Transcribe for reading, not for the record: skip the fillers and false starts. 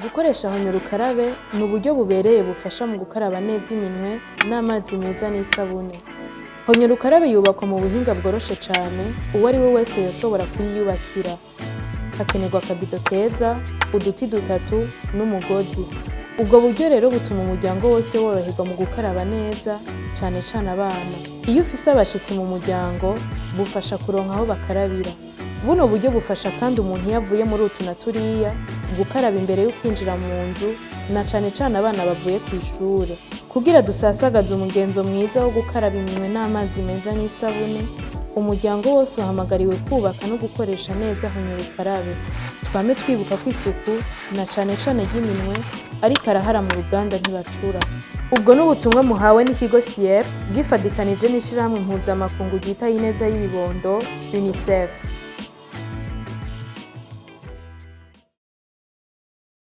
Gukoresha honyora ukarabe ni uburyo bubereye bufasha mu gukaraba neza iminwe n'amazi meza n'isabune. Honyora ukarabe yubakwa mu buhinga bworoshe cane, uwo ari we wese yoshobora kuyiyubakira. Hakenerwa akabido keza, uduti 3 n'umugozi. Ubwo buryo rero butuma umuryango wose woroherwa mu gukaraba neza, cane cane abana. Iyo ufise abashitsi mu muryango, bufasha kuronka aho bakarabira. Buno buryo bufasha kandi umuntu iyo avuye muri utu na turiya, gukaraba imbere yo kwinjira mu nzu, na cane cane abana bavuye kw'ishure. Kugira dusasagaze umugenzo mwiza wo gukaraba iminwe n'amazi meza n'isabune, umuryango wose uhamagariwe kubaka no gukoresha neza honyora ukarabe. Twame twibuka ko isuku, na cane cane ry'iminwe, ariko arahara mu ruganda ntibacura. Ubwo n'ubutumwa muhawe n'ikigo CIEP gifadikanije n'ishirahamwe mpuzamakungu ryitaho ineza y'ibibondo UNICEF.